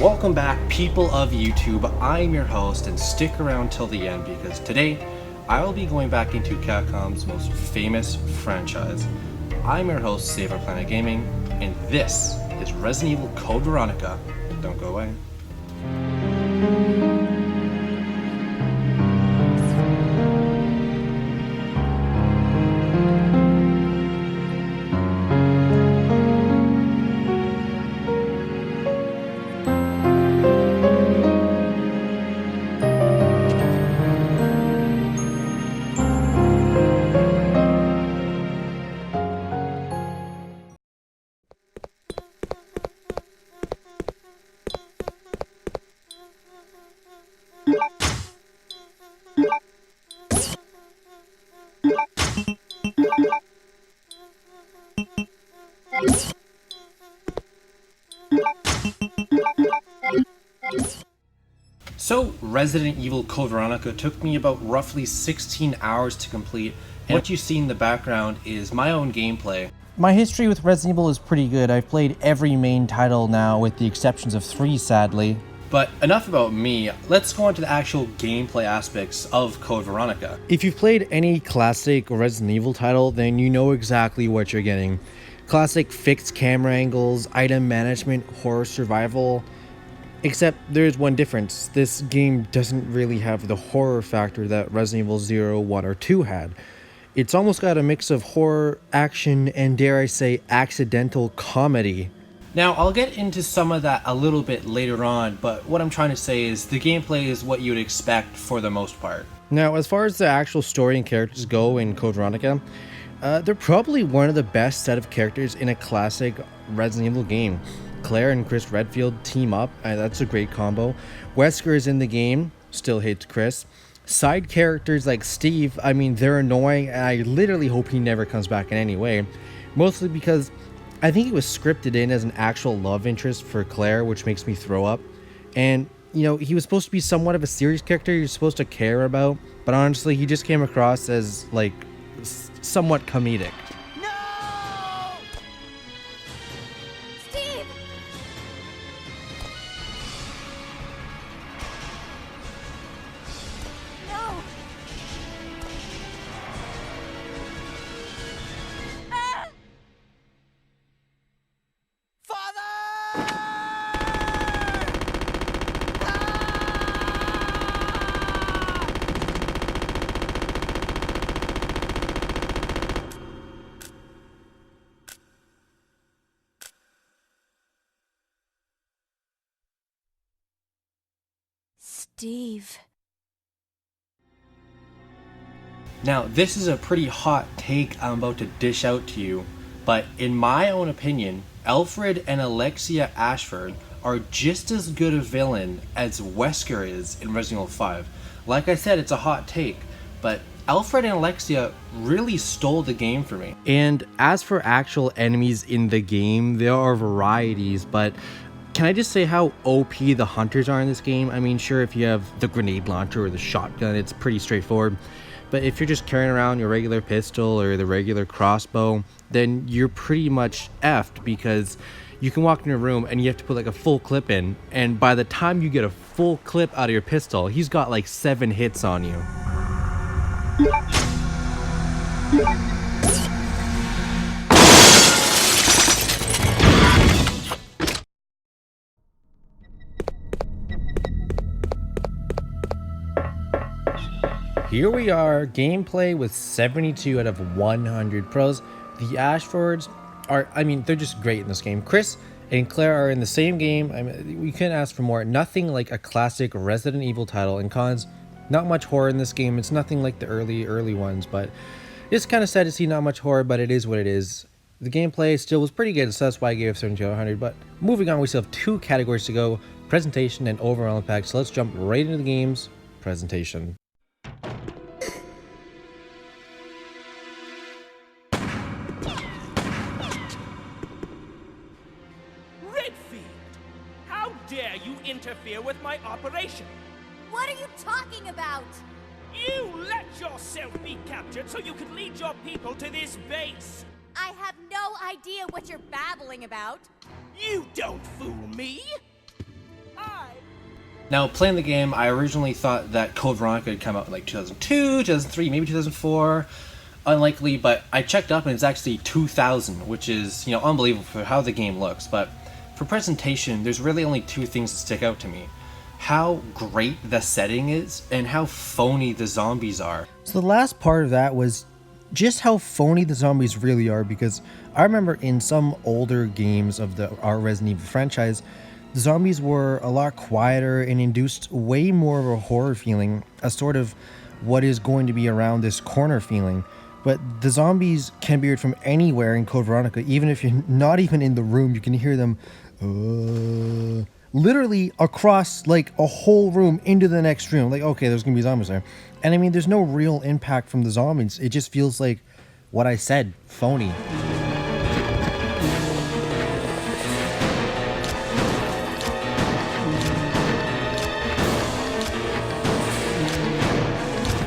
Welcome back, people of YouTube. I'm your host, and stick around till the end because today I will be going back into Capcom's most famous franchise. I'm your host, Save Our Planet Gaming, and this is Resident Evil Code Veronica. Don't go away. So, Resident Evil Code Veronica took me about roughly 16 hours to complete, and what you see in the background is my own gameplay. My history with Resident Evil is pretty good. I've played every main title now, with the exceptions of 3, sadly. But enough about me, let's go on to the actual gameplay aspects of Code Veronica. If you've played any classic Resident Evil title, then you know exactly what you're getting. Classic fixed camera angles, item management, horror survival. Except there's one difference. This game doesn't really have the horror factor that Resident Evil 0, 1, or 2 had. It's almost got a mix of horror, action, and dare I say, accidental comedy. Now, I'll get into some of that a little bit later on, but what I'm trying to say is the gameplay is what you'd expect for the most part. Now, as far as the actual story and characters go in Code Veronica, they're probably one of the best set of characters in a classic Resident Evil game. Claire and Chris Redfield team up, that's a great combo. Wesker is in the game, still hates Chris. Side characters like Steve, I mean, they're annoying, and I literally hope he never comes back in any way. Mostly because I think he was scripted in as an actual love interest for Claire, which makes me throw up. And, you know, he was supposed to be somewhat of a serious character you're supposed to care about, but honestly, he just came across as, like, somewhat comedic. Steve. Now, this is a pretty hot take I'm about to dish out to you, but in my own opinion, Alfred and Alexia Ashford are just as good a villain as Wesker is in Resident Evil 5. Like I said, it's a hot take, but Alfred and Alexia really stole the game for me. And as for actual enemies in the game, there are varieties, but can I just say how OP the hunters are in this game? I mean, sure, if you have the grenade launcher or the shotgun, it's pretty straightforward. But if you're just carrying around your regular pistol or the regular crossbow, then you're pretty much effed because you can walk in a room and you have to put like a full clip in. And by the time you get a full clip out of your pistol, he's got like 7 hits on you. Here we are, gameplay with 72 out of 100 pros. The Ashfords are, I mean, they're just great in this game. Chris and Claire are in the same game. I mean, we couldn't ask for more. Nothing like a classic Resident Evil title. And cons, not much horror in this game. It's nothing like the early ones, but it's kind of sad to see not much horror, but it is what it is. The gameplay still was pretty good, so that's why I gave it 72 out of 100. But moving on, we still have 2 categories to go, presentation and overall impact. So let's jump right into the game's presentation. Dare you interfere with my operation? What are you talking about? You let yourself be captured so you could lead your people to this base. I have no idea what you're babbling about. You don't fool me! Now, playing the game, I originally thought that Code Veronica had come out in like 2002, 2003, maybe 2004. Unlikely, but I checked up and it's actually 2000, which is, unbelievable for how the game looks. But for presentation, there's really only two things that stick out to me. How great the setting is and how phony the zombies are. So the last part of that was just how phony the zombies really are, because I remember in some older games of our Resident Evil franchise, the zombies were a lot quieter and induced way more of a horror feeling, a sort of what is going to be around this corner feeling. But the zombies can be heard from anywhere in Code Veronica. Even if you're not even in the room, you can hear them literally across like a whole room into the next room. Like, okay, there's gonna be zombies there. And I mean, there's no real impact from the zombies. It just feels like what I said, phony.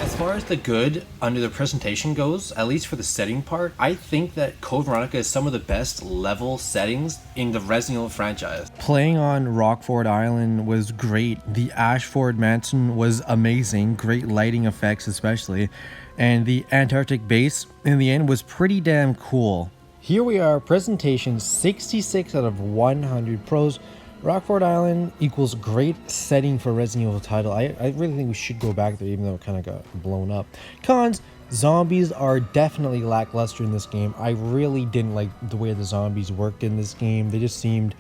As far as the good under the presentation goes, at least for the setting part, I think that Code Veronica is some of the best level settings in the Resident Evil franchise. Playing on Rockford Island was great. The Ashford Mansion was amazing, great lighting effects especially, and the Antarctic base in the end was pretty damn cool. Here we are, presentation 66 out of 100 pros. Rockford Island equals great setting for Resident Evil title. I really think we should go back there, even though it kind of got blown up. Cons, zombies are definitely lackluster in this game. I really didn't like the way the zombies worked in this game. They just seemed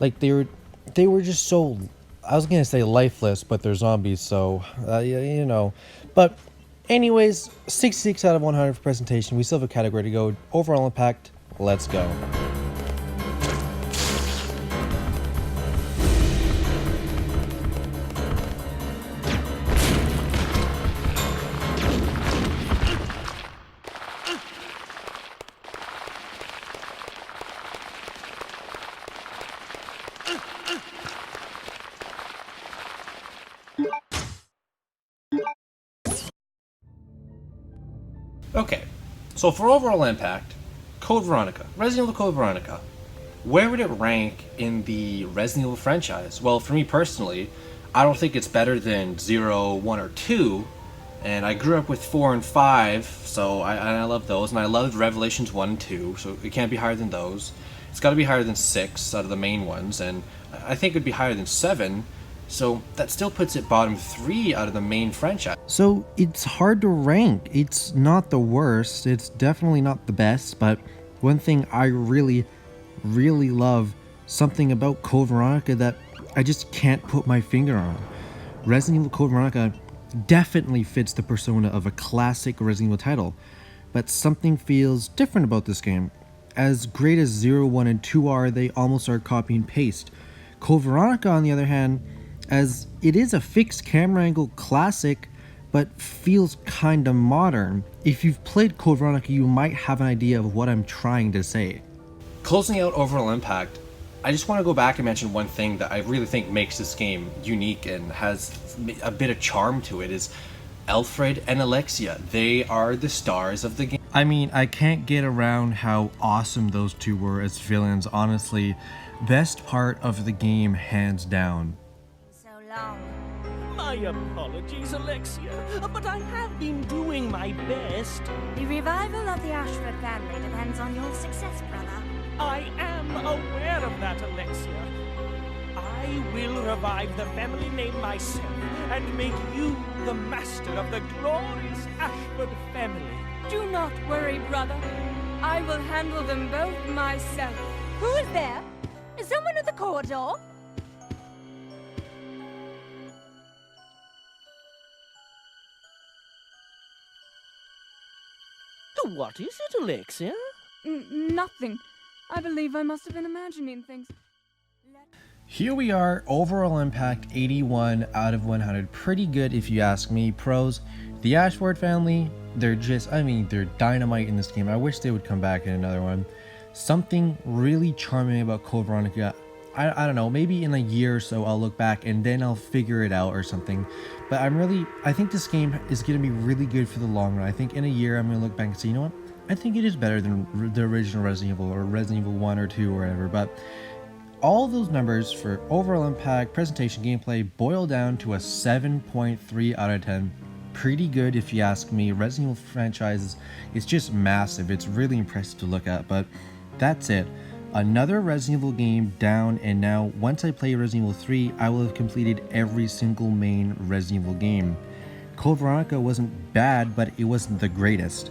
like they were just so, I was gonna say lifeless, but they're zombies, so But anyways, 66 out of 100 for presentation. We still have a category to go. Overall impact, let's go. Okay, so for overall impact, Code Veronica, Resident Evil Code Veronica, where would it rank in the Resident Evil franchise? Well, for me personally, I don't think it's better than 0, 1, or 2, and I grew up with 4 and 5, so I love those, and I loved Revelations 1 and 2, so it can't be higher than those. It's got to be higher than 6 out of the main ones, and I think it would be higher than 7, so that still puts it bottom 3 out of the main franchise. So it's hard to rank. It's not the worst. It's definitely not the best. But one thing I really, really love, something about Code Veronica that I just can't put my finger on. Resident Evil Code Veronica definitely fits the persona of a classic Resident Evil title. But something feels different about this game. As great as 0, 1, and 2 are, they almost are copy and paste. Code Veronica, on the other hand, as it is a fixed camera angle classic, but feels kinda modern. If you've played Code Veronica, you might have an idea of what I'm trying to say. Closing out overall impact, I just want to go back and mention one thing that I really think makes this game unique and has a bit of charm to it is Alfred and Alexia. They are the stars of the game. I mean, I can't get around how awesome those two were as villains, honestly. Best part of the game, hands down. So long. My apologies, Alexia, but I have been doing my best. The revival of the Ashford family depends on your success, brother. I am aware of that, Alexia. I will revive the family name myself and make you the master of the glorious Ashford family. Do not worry, brother. I will handle them both myself. Who is there? Is someone at the corridor? What is it, Alexia? Nothing. I believe I must have been imagining things. Here we are, overall impact 81 out of 100. Pretty good if you ask me. Pros, the Ashford family, they're dynamite in this game. I wish they would come back in another one. Something really charming about Code Veronica. I don't know, maybe in a year or so I'll look back and then I'll figure it out or something. But I think this game is going to be really good for the long run. I think in a year I'm going to look back and say, you know what? I think it is better than the original Resident Evil or Resident Evil 1 or 2 or whatever. But all those numbers for overall impact, presentation, gameplay boil down to a 7.3 out of 10. Pretty good if you ask me. Resident Evil franchise is just massive. It's really impressive to look at, but that's it. Another Resident Evil game down, and now once I play Resident Evil 3, I will have completed every single main Resident Evil game. Code Veronica wasn't bad, but it wasn't the greatest.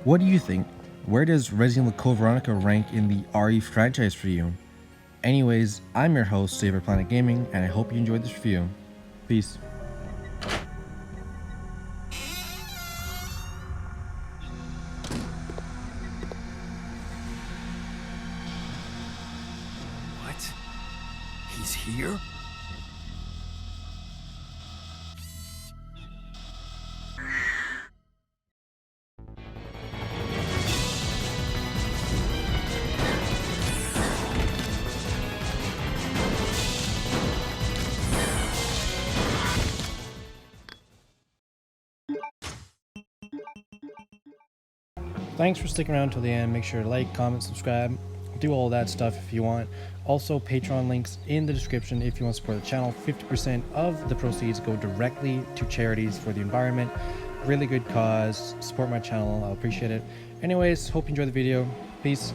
What do you think? Where does Resident Evil Code Veronica rank in the RE franchise for you? Anyways, I'm your host, Saver Planet Gaming, and I hope you enjoyed this review. Peace. What? He's here? Thanks for sticking around till the end. Make sure to like, comment, subscribe, do all that stuff if you want. Also, Patreon links in the description if you want to support the channel. 50% of the proceeds go directly to charities for the environment. Really good cause. Support my channel. I'll appreciate it. Anyways, hope you enjoyed the video. Peace.